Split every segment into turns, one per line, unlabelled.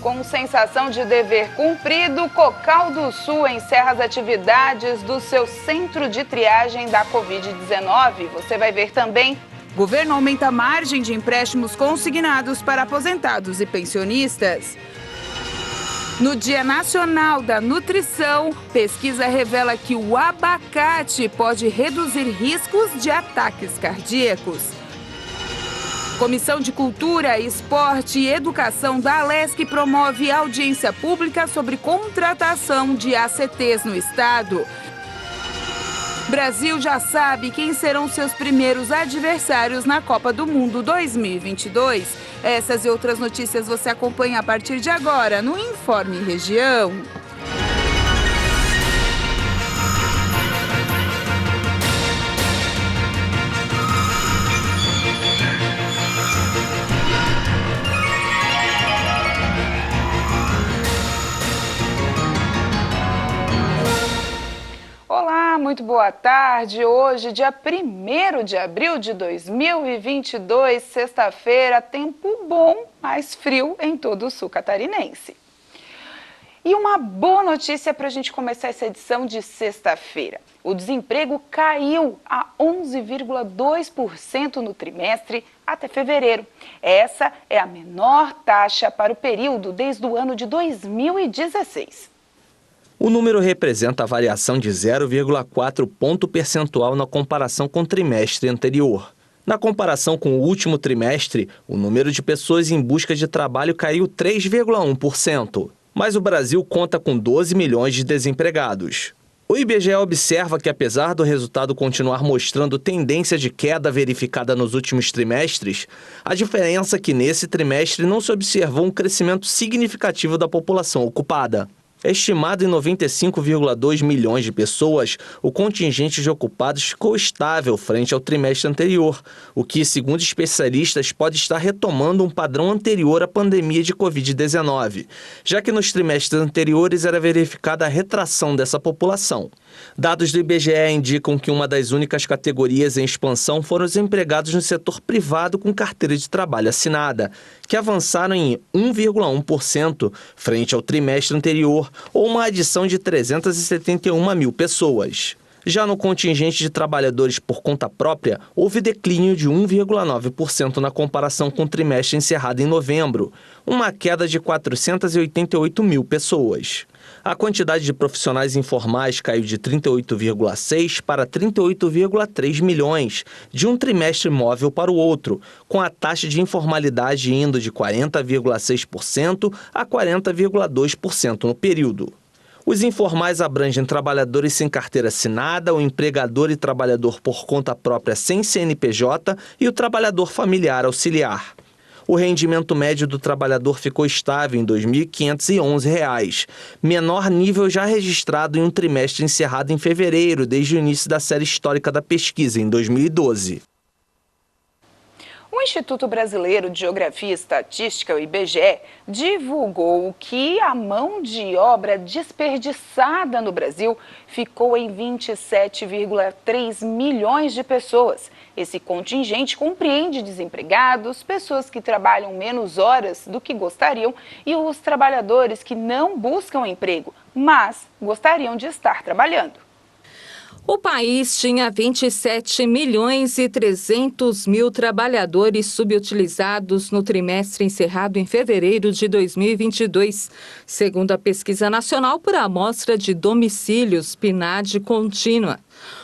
Com sensação de dever cumprido, Cocal do Sul encerra as atividades do seu centro de triagem da Covid-19. Você vai ver também. Governo aumenta a margem de empréstimos consignados para aposentados e pensionistas. No Dia Nacional da Nutrição, pesquisa revela que o abacate pode reduzir riscos de ataques cardíacos. Comissão de Cultura, Esporte e Educação da Alesc promove audiência pública sobre contratação de ACTs no estado. Brasil já sabe quem serão seus primeiros adversários na Copa do Mundo 2022. Essas e outras notícias você acompanha a partir de agora no Informe Região. Olá, muito boa tarde. Hoje, dia 1º de abril de 2022, sexta-feira, tempo bom, mas frio em todo o sul catarinense. E uma boa notícia para a gente começar essa edição de sexta-feira. O desemprego caiu a 11,2% no trimestre até fevereiro. Essa é a menor taxa para o período desde o ano de 2016.
O número representa a variação de 0,4 ponto percentual na comparação com o trimestre anterior. Na comparação com o último trimestre, o número de pessoas em busca de trabalho caiu 3,1%. Mas o Brasil conta com 12 milhões de desempregados. O IBGE observa que, apesar do resultado continuar mostrando tendência de queda verificada nos últimos trimestres, a diferença é que nesse trimestre não se observou um crescimento significativo da população ocupada. Estimado em 95,2 milhões de pessoas, o contingente de ocupados ficou estável frente ao trimestre anterior, o que, segundo especialistas, pode estar retomando um padrão anterior à pandemia de Covid-19, já que nos trimestres anteriores era verificada a retração dessa população. Dados do IBGE indicam que uma das únicas categorias em expansão foram os empregados no setor privado com carteira de trabalho assinada, que avançaram em 1,1% frente ao trimestre anterior, ou uma adição de 371 mil pessoas. Já no contingente de trabalhadores por conta própria, houve declínio de 1,9% na comparação com o trimestre encerrado em novembro, uma queda de 488 mil pessoas. A quantidade de profissionais informais caiu de 38,6 para 38,3 milhões, de um trimestre móvel para o outro, com a taxa de informalidade indo de 40,6% a 40,2% no período. Os informais abrangem trabalhadores sem carteira assinada, o empregador e trabalhador por conta própria sem CNPJ e o trabalhador familiar auxiliar. O rendimento médio do trabalhador ficou estável em R$ 2.511, menor nível já registrado em um trimestre encerrado em fevereiro, desde o início da série histórica da pesquisa, em 2012.
O Instituto Brasileiro de Geografia e Estatística, o IBGE, divulgou que a mão de obra desperdiçada no Brasil ficou em 27,3 milhões de pessoas. Esse contingente compreende desempregados, pessoas que trabalham menos horas do que gostariam e os trabalhadores que não buscam emprego, mas gostariam de estar trabalhando.
O país tinha 27 milhões e 300 mil trabalhadores subutilizados no trimestre encerrado em fevereiro de 2022, segundo a Pesquisa Nacional por Amostra de Domicílios, PNAD Contínua.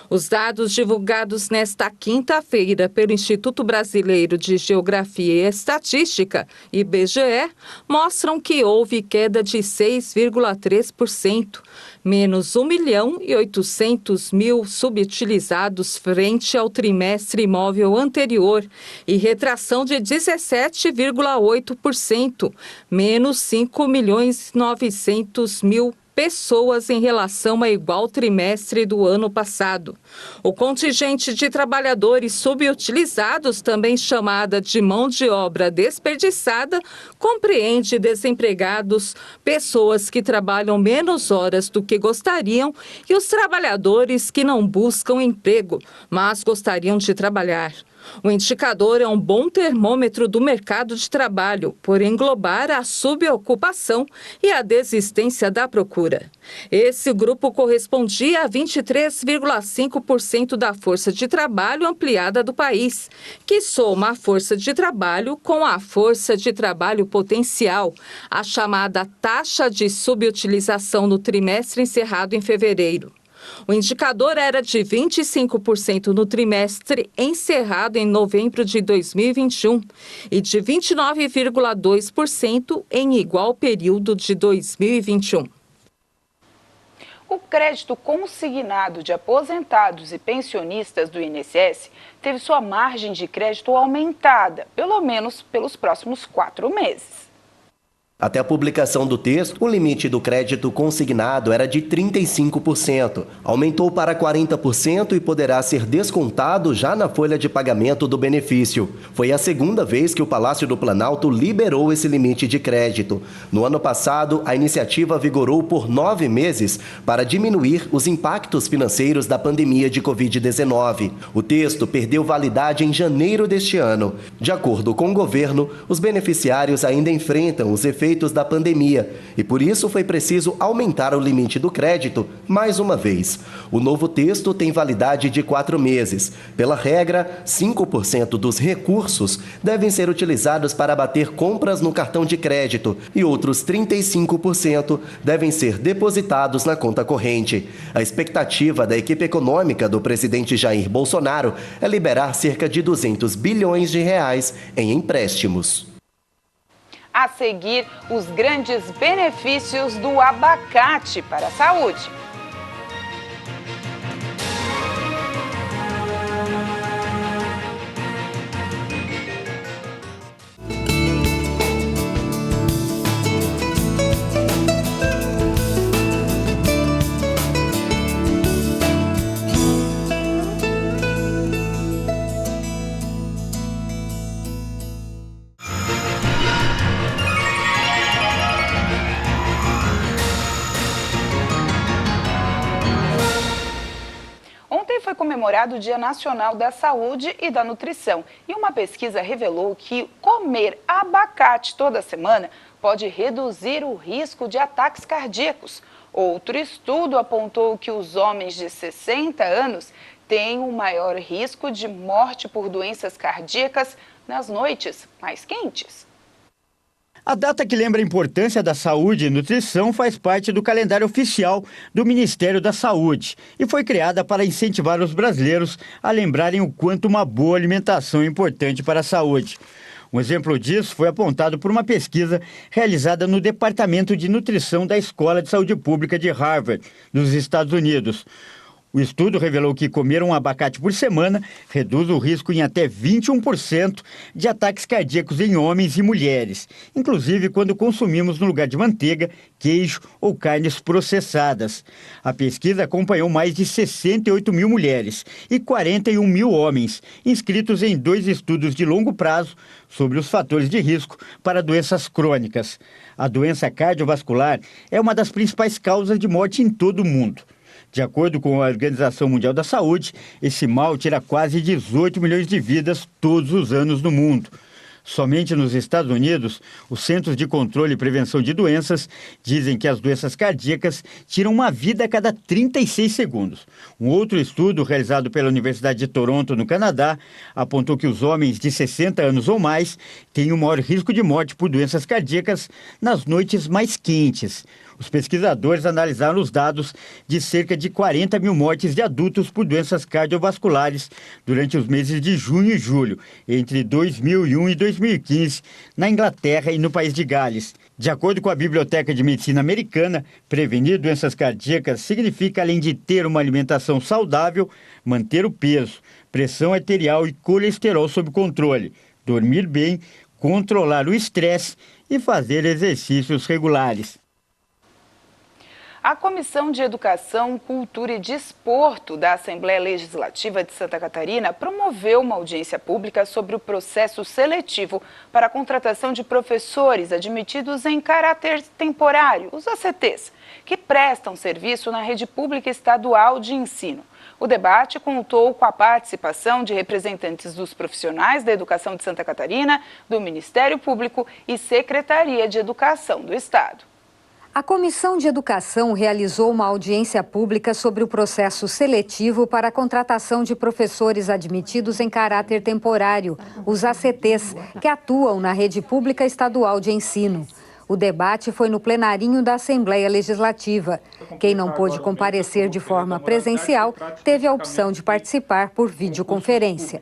Os dados divulgados nesta quinta-feira pelo Instituto Brasileiro de Geografia e Estatística, IBGE, mostram que houve queda de 6,3%, menos 1.800.000 subutilizados frente ao trimestre imóvel anterior e retração de 17,8%, menos 5.900.000 pessoas em relação ao igual trimestre do ano passado. O contingente de trabalhadores subutilizados, também chamada de mão de obra desperdiçada, compreende desempregados, pessoas que trabalham menos horas do que gostariam e os trabalhadores que não buscam emprego, mas gostariam de trabalhar. O indicador é um bom termômetro do mercado de trabalho, por englobar a subocupação e a desistência da procura. Esse grupo correspondia a 23,5% da força de trabalho ampliada do país, que soma a força de trabalho com a força de trabalho potencial, a chamada taxa de subutilização no trimestre encerrado em fevereiro. O indicador era de 25% no trimestre encerrado em novembro de 2021 e de 29,2% em igual período de 2021.
O crédito consignado de aposentados e pensionistas do INSS teve sua margem de crédito aumentada, pelo menos pelos próximos 4 meses.
Até a publicação do texto, o limite do crédito consignado era de 35%. Aumentou para 40% e poderá ser descontado já na folha de pagamento do benefício. Foi a segunda vez que o Palácio do Planalto liberou esse limite de crédito. No ano passado, a iniciativa vigorou por 9 meses para diminuir os impactos financeiros da pandemia de Covid-19. O texto perdeu validade em janeiro deste ano. De acordo com o governo, os beneficiários ainda enfrentam os efeitos da pandemia e por isso foi preciso aumentar o limite do crédito mais uma vez. O novo texto tem validade de 4 meses. Pela regra, 5% dos recursos devem ser utilizados para abater compras no cartão de crédito e outros 35% devem ser depositados na conta corrente. A expectativa da equipe econômica do presidente Jair Bolsonaro é liberar cerca de 200 bilhões de reais em empréstimos.
A seguir, os grandes benefícios do abacate para a saúde. Foi comemorado o Dia Nacional da Saúde e da Nutrição. E uma pesquisa revelou que comer abacate toda semana pode reduzir o risco de ataques cardíacos. Outro estudo apontou que os homens de 60 anos têm um maior risco de morte por doenças cardíacas nas noites mais quentes.
A data que lembra a importância da saúde e nutrição faz parte do calendário oficial do Ministério da Saúde e foi criada para incentivar os brasileiros a lembrarem o quanto uma boa alimentação é importante para a saúde. Um exemplo disso foi apontado por uma pesquisa realizada no Departamento de Nutrição da Escola de Saúde Pública de Harvard, nos Estados Unidos. O estudo revelou que comer um abacate por semana reduz o risco em até 21% de ataques cardíacos em homens e mulheres, inclusive quando consumimos no lugar de manteiga, queijo ou carnes processadas. A pesquisa acompanhou mais de 68 mil mulheres e 41 mil homens, inscritos em 2 estudos de longo prazo sobre os fatores de risco para doenças crônicas. A doença cardiovascular é uma das principais causas de morte em todo o mundo. De acordo com a Organização Mundial da Saúde, esse mal tira quase 18 milhões de vidas todos os anos no mundo. Somente nos Estados Unidos, os Centros de Controle e Prevenção de Doenças dizem que as doenças cardíacas tiram uma vida a cada 36 segundos. Um outro estudo realizado pela Universidade de Toronto, no Canadá, apontou que os homens de 60 anos ou mais têm o maior risco de morte por doenças cardíacas nas noites mais quentes. Os pesquisadores analisaram os dados de cerca de 40 mil mortes de adultos por doenças cardiovasculares durante os meses de junho e julho, entre 2001 e 2015, na Inglaterra e no país de Gales. De acordo com a Biblioteca de Medicina Americana, prevenir doenças cardíacas significa, além de ter uma alimentação saudável, manter o peso, pressão arterial e colesterol sob controle, dormir bem, controlar o estresse e fazer exercícios regulares.
A Comissão de Educação, Cultura e Desporto da Assembleia Legislativa de Santa Catarina promoveu uma audiência pública sobre o processo seletivo para a contratação de professores admitidos em caráter temporário, os ACTs, que prestam serviço na rede pública estadual de ensino. O debate contou com a participação de representantes dos profissionais da educação de Santa Catarina, do Ministério Público e Secretaria de Educação do Estado.
A Comissão de Educação realizou uma audiência pública sobre o processo seletivo para a contratação de professores admitidos em caráter temporário, os ACTs, que atuam na rede pública estadual de ensino. O debate foi no plenarinho da Assembleia Legislativa. Quem não pôde comparecer de forma presencial teve a opção de participar por videoconferência.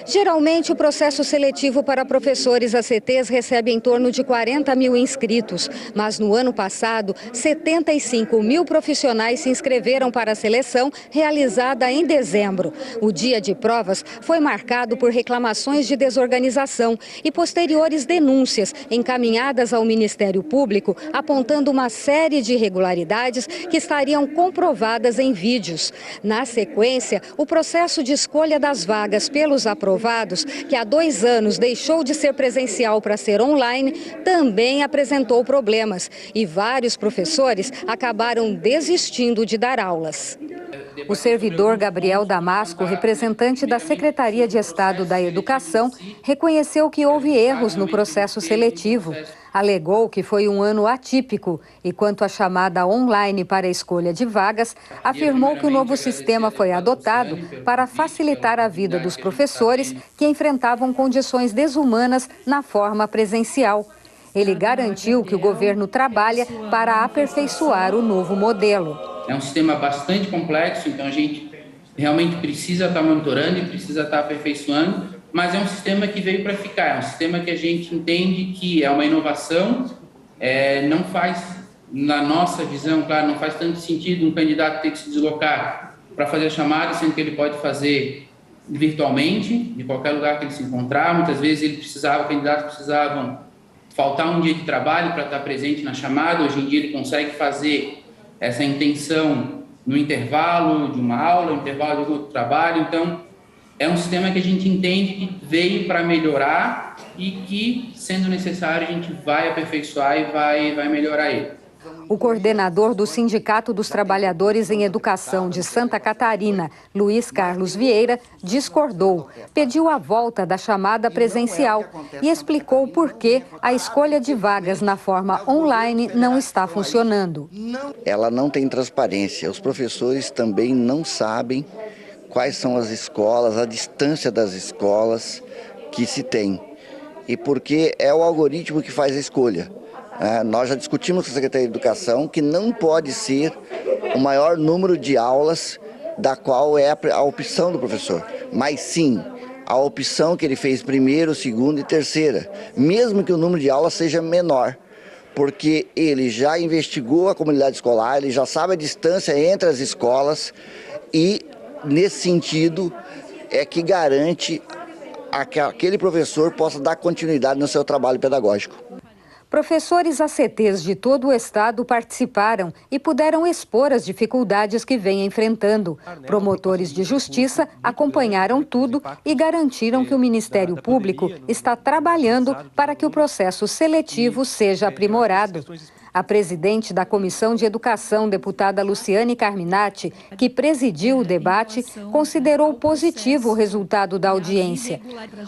Geralmente, o processo seletivo para professores ACTs recebe em torno de 40 mil inscritos, mas no ano passado, 75 mil profissionais se inscreveram para a seleção realizada em dezembro. O dia de provas foi marcado por reclamações de desorganização e posteriores denúncias encaminhadas ao Ministério Público, apontando uma série de irregularidades que estariam comprovadas em vídeos. Na sequência, o processo de escolha das vagas pelos aprovados, que há 2 anos deixou de ser presencial para ser online, também apresentou problemas e vários professores acabaram desistindo de dar aulas. O servidor Gabriel Damasco, representante da Secretaria de Estado da Educação, reconheceu que houve erros no processo seletivo. Alegou que foi um ano atípico e, quanto à chamada online para a escolha de vagas, afirmou que o novo sistema foi adotado para facilitar a vida dos professores que enfrentavam condições desumanas na forma presencial. Ele garantiu que o governo trabalha para aperfeiçoar o novo modelo.
É um sistema bastante complexo, então a gente realmente precisa estar monitorando e precisa estar aperfeiçoando, mas é um sistema que veio para ficar, é um sistema que a gente entende que é uma inovação, não faz, na nossa visão, claro, não faz tanto sentido um candidato ter que se deslocar para fazer a chamada, sendo que ele pode fazer virtualmente, de qualquer lugar que ele se encontrar. Muitas vezes candidatos precisavam faltar um dia de trabalho para estar presente na chamada. Hoje em dia ele consegue fazer essa intenção no intervalo de uma aula, no intervalo de outro trabalho. Então, é um sistema que a gente entende que veio para melhorar e que, sendo necessário, a gente vai aperfeiçoar e vai melhorar ele.
O coordenador do Sindicato dos Trabalhadores em Educação de Santa Catarina, Luiz Carlos Vieira, discordou, pediu a volta da chamada presencial e explicou por que a escolha de vagas na forma online não está funcionando.
Ela não tem transparência, os professores também não sabem quais são as escolas, a distância das escolas que se tem. E porque é o algoritmo que faz a escolha. Nós já discutimos com a Secretaria de Educação que não pode ser o maior número de aulas da qual é a opção do professor, mas sim a opção que ele fez primeiro, segunda e terceira, mesmo que o número de aulas seja menor, porque ele já investigou a comunidade escolar, ele já sabe a distância entre as escolas e, nesse sentido, é que garante que aquele professor possa dar continuidade no seu trabalho pedagógico.
Professores ACTs de todo o estado participaram e puderam expor as dificuldades que vêm enfrentando. Promotores de justiça acompanharam tudo e garantiram que o Ministério Público está trabalhando para que o processo seletivo seja aprimorado. A presidente da Comissão de Educação, deputada Luciane Carminati, que presidiu o debate, considerou positivo o resultado da audiência.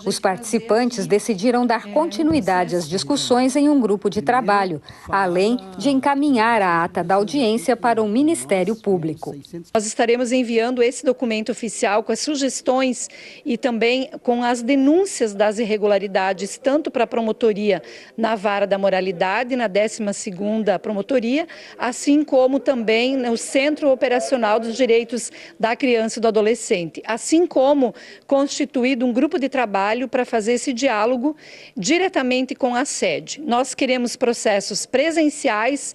Os participantes decidiram dar continuidade às discussões em um grupo de trabalho, além de encaminhar a ata da audiência para o Ministério Público.
Nós estaremos enviando esse documento oficial com as sugestões e também com as denúncias das irregularidades, tanto para a promotoria na Vara da Moralidade, na 12ª Promotoria, assim como também no Centro Operacional dos Direitos da Criança e do Adolescente, assim como constituído um grupo de trabalho para fazer esse diálogo diretamente com a sede. Nós queremos processos presenciais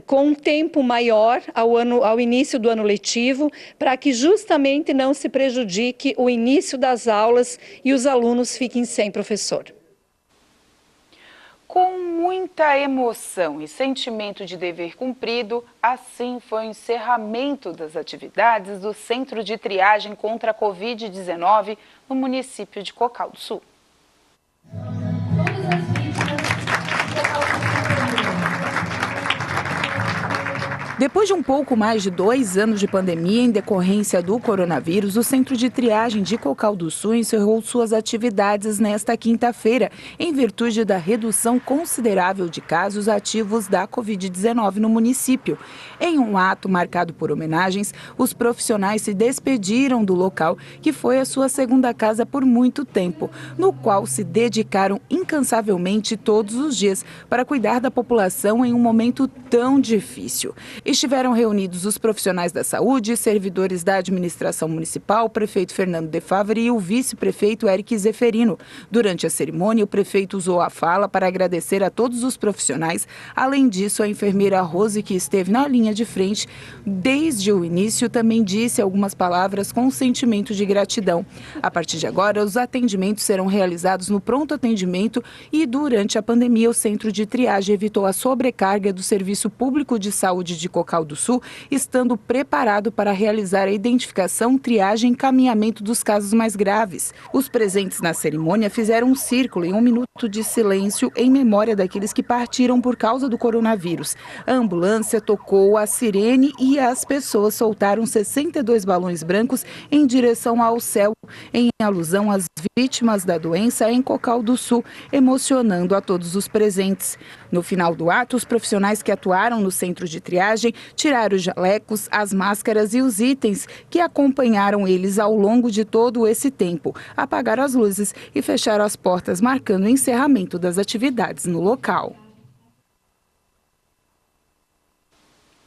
com um tempo maior ao início do ano letivo, para que justamente não se prejudique o início das aulas e os alunos fiquem sem professor.
Com muita emoção e sentimento de dever cumprido, assim foi o encerramento das atividades do Centro de Triagem contra a Covid-19 no município de Cocal do Sul. Depois de um pouco mais de 2 anos de pandemia em decorrência do coronavírus, o Centro de Triagem de Cocal do Sul encerrou suas atividades nesta quinta-feira, em virtude da redução considerável de casos ativos da Covid-19 no município. Em um ato marcado por homenagens, os profissionais se despediram do local, que foi a sua segunda casa por muito tempo, no qual se dedicaram incansavelmente todos os dias para cuidar da população em um momento tão difícil. Estiveram reunidos os profissionais da saúde, servidores da administração municipal, o prefeito Fernando De Favre e o vice-prefeito Eric Zeferino. Durante a cerimônia, o prefeito usou a fala para agradecer a todos os profissionais. Além disso, a enfermeira Rose, que esteve na linha de frente desde o início, também disse algumas palavras com sentimento de gratidão. A partir de agora, os atendimentos serão realizados no pronto atendimento e, durante a pandemia, o Centro de Triagem evitou a sobrecarga do Serviço Público de Saúde de Cocal do Sul, estando preparado para realizar a identificação, triagem e encaminhamento dos casos mais graves. Os presentes na cerimônia fizeram um círculo em 1 minuto de silêncio em memória daqueles que partiram por causa do coronavírus. A ambulância tocou a sirene e as pessoas soltaram 62 balões brancos em direção ao céu, em alusão às vítimas da doença em Cocal do Sul, emocionando a todos os presentes. No final do ato, os profissionais que atuaram no centro de triagem tiraram os jalecos, as máscaras e os itens que acompanharam eles ao longo de todo esse tempo, apagaram as luzes e fecharam as portas, marcando o encerramento das atividades no local.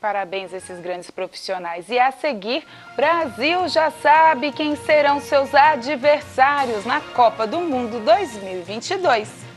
Parabéns a esses grandes profissionais. E a seguir, Brasil já sabe quem serão seus adversários na Copa do Mundo 2022.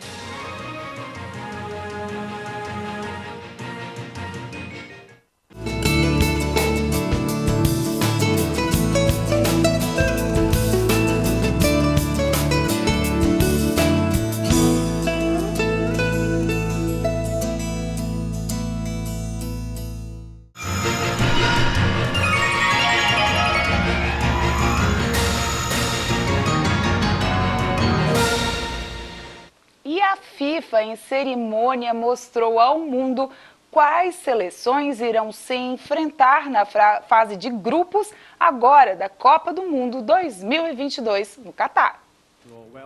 A FIFA, em cerimônia, mostrou ao mundo quais seleções irão se enfrentar na fase de grupos agora da Copa do Mundo 2022 no Catar.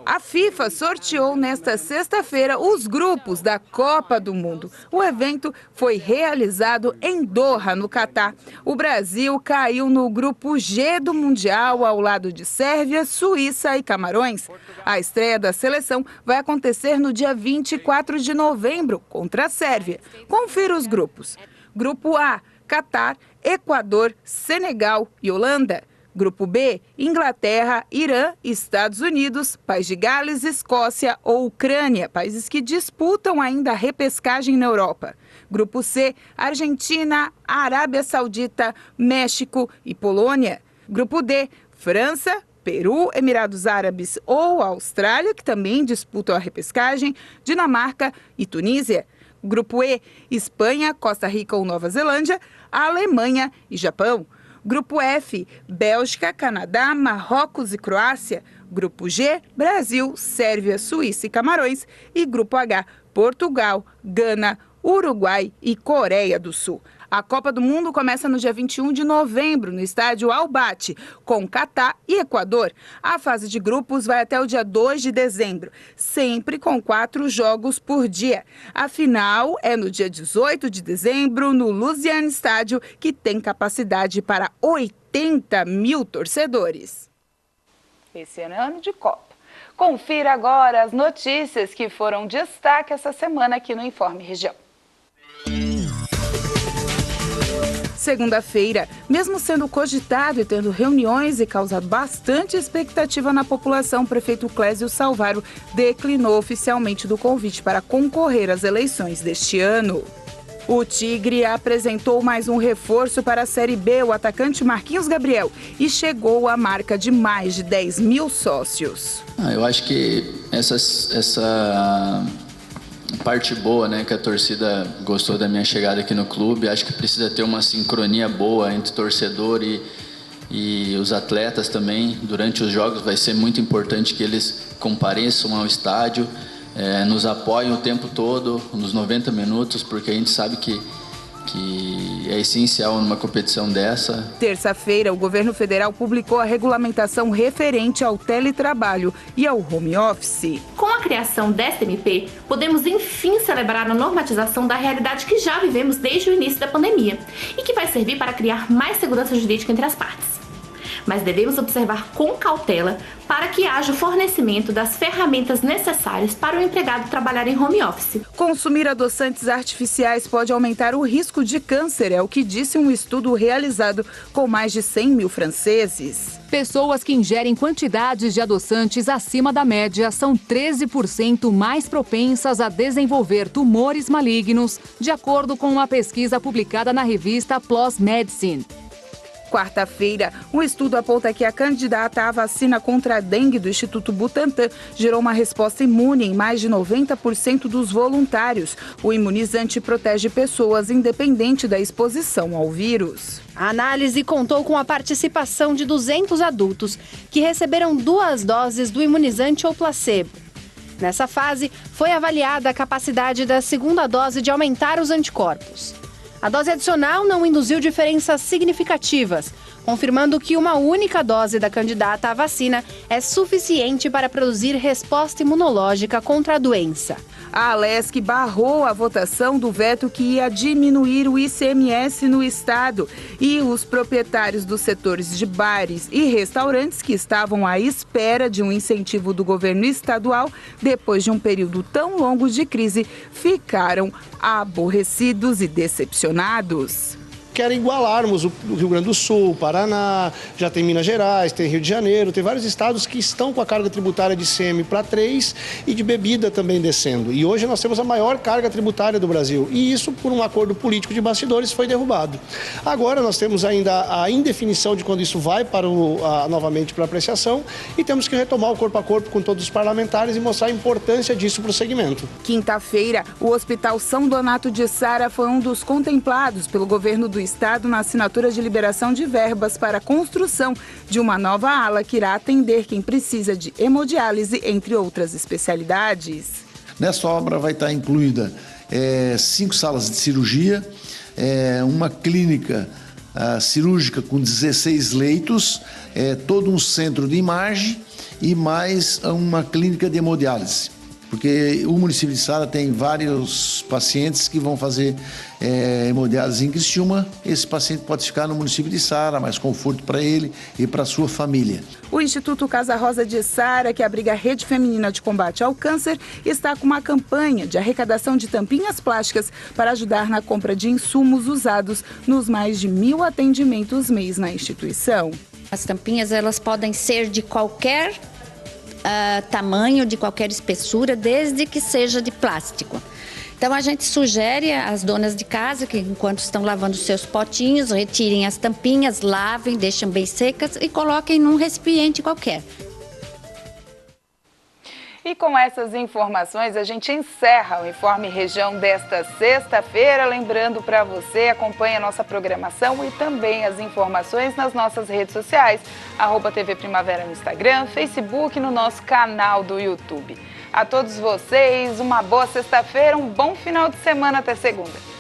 A FIFA sorteou nesta sexta-feira os grupos da Copa do Mundo. O evento foi realizado em Doha, no Catar. O Brasil caiu no grupo G do Mundial, ao lado de Sérvia, Suíça e Camarões. A estreia da seleção vai acontecer no dia 24 de novembro, contra a Sérvia. Confira os grupos. Grupo A, Catar, Equador, Senegal e Holanda. Grupo B, Inglaterra, Irã, Estados Unidos, País de Gales, Escócia ou Ucrânia, países que disputam ainda a repescagem na Europa. Grupo C, Argentina, Arábia Saudita, México e Polônia. Grupo D, França, Peru, Emirados Árabes ou Austrália, que também disputam a repescagem, Dinamarca e Tunísia. Grupo E, Espanha, Costa Rica ou Nova Zelândia, Alemanha e Japão. Grupo F, Bélgica, Canadá, Marrocos e Croácia. Grupo G, Brasil, Sérvia, Suíça e Camarões. E Grupo H, Portugal, Gana, Uruguai e Coreia do Sul. A Copa do Mundo começa no dia 21 de novembro, no estádio Al Bati, com Catar e Equador. A fase de grupos vai até o dia 2 de dezembro, sempre com 4 jogos por dia. A final é no dia 18 de dezembro, no Luziane Estádio, que tem capacidade para 80 mil torcedores.
Esse ano é ano de Copa. Confira agora as notícias que foram destaque essa semana aqui no Informe Região.
Segunda-feira, mesmo sendo cogitado e tendo reuniões e causado bastante expectativa na população, o prefeito Clésio Salvaro declinou oficialmente do convite para concorrer às eleições deste ano. O Tigre apresentou mais um reforço para a Série B, o atacante Marquinhos Gabriel, e chegou à marca de mais de 10 mil sócios.
Eu acho que essa parte boa, né, que a torcida gostou da minha chegada aqui no clube. Acho que precisa ter uma sincronia boa entre o torcedor e os atletas também. Durante os jogos vai ser muito importante que eles compareçam ao estádio, nos apoiem o tempo todo, nos 90 minutos, porque a gente sabe que que é essencial numa competição dessa.
Terça-feira, o governo federal publicou a regulamentação referente ao teletrabalho e ao home office.
Com a criação desta MP, podemos enfim celebrar a normatização da realidade que já vivemos desde o início da pandemia e que vai servir para criar mais segurança jurídica entre as partes. Mas devemos observar com cautela para que haja o fornecimento das ferramentas necessárias para o empregado trabalhar em home office.
Consumir adoçantes artificiais pode aumentar o risco de câncer, é o que disse um estudo realizado com mais de 100 mil franceses.
Pessoas que ingerem quantidades de adoçantes acima da média são 13% mais propensas a desenvolver tumores malignos, de acordo com uma pesquisa publicada na revista PLOS Medicine.
Quarta-feira, um estudo aponta que a candidata à vacina contra a dengue do Instituto Butantan gerou uma resposta imune em mais de 90% dos voluntários. O imunizante protege pessoas independente da exposição ao vírus.
A análise contou com a participação de 200 adultos que receberam 2 doses do imunizante ou placebo. Nessa fase, foi avaliada a capacidade da segunda dose de aumentar os anticorpos. A dose adicional não induziu diferenças significativas, confirmando que uma única dose da candidata à vacina é suficiente para produzir resposta imunológica contra a doença.
A Alesc barrou a votação do veto que ia diminuir o ICMS no estado e os proprietários dos setores de bares e restaurantes que estavam à espera de um incentivo do governo estadual depois de um período tão longo de crise ficaram aborrecidos e decepcionados.
Querem igualarmos o Rio Grande do Sul, o Paraná, já tem Minas Gerais, tem Rio de Janeiro, tem vários estados que estão com a carga tributária de ICM para 3 e de bebida também descendo. E hoje nós temos a maior carga tributária do Brasil e isso, por um acordo político de bastidores, foi derrubado. Agora nós temos ainda a indefinição de quando isso vai para novamente para apreciação e temos que retomar o corpo a corpo com todos os parlamentares e mostrar a importância disso para o segmento.
Quinta-feira, o Hospital São Donato de Sara foi um dos contemplados pelo governo do estado na assinatura de liberação de verbas para a construção de uma nova ala que irá atender quem precisa de hemodiálise, entre outras especialidades.
Nessa obra vai estar incluída 5 salas de cirurgia, uma clínica cirúrgica com 16 leitos, todo um centro de imagem e mais uma clínica de hemodiálise. Porque o município de Sara tem vários pacientes que vão fazer hemodiálise em Criciúma. Esse paciente pode ficar no município de Sara, mais conforto para ele e para a sua família.
O Instituto Casa Rosa de Sara, que abriga a Rede Feminina de Combate ao Câncer, está com uma campanha de arrecadação de tampinhas plásticas para ajudar na compra de insumos usados nos mais de 1.000 atendimentos mês na instituição.
As tampinhas elas podem ser de qualquer tamanho, de qualquer espessura, desde que seja de plástico. Então a gente sugere às donas de casa que enquanto estão lavando seus potinhos, retirem as tampinhas, lavem, deixem bem secas e coloquem num recipiente qualquer.
E com essas informações, a gente encerra o Informe Região desta sexta-feira. Lembrando para você, acompanhe a nossa programação e também as informações nas nossas redes sociais, @TV Primavera no Instagram, Facebook e no nosso canal do YouTube. A todos vocês, uma boa sexta-feira, um bom final de semana até segunda.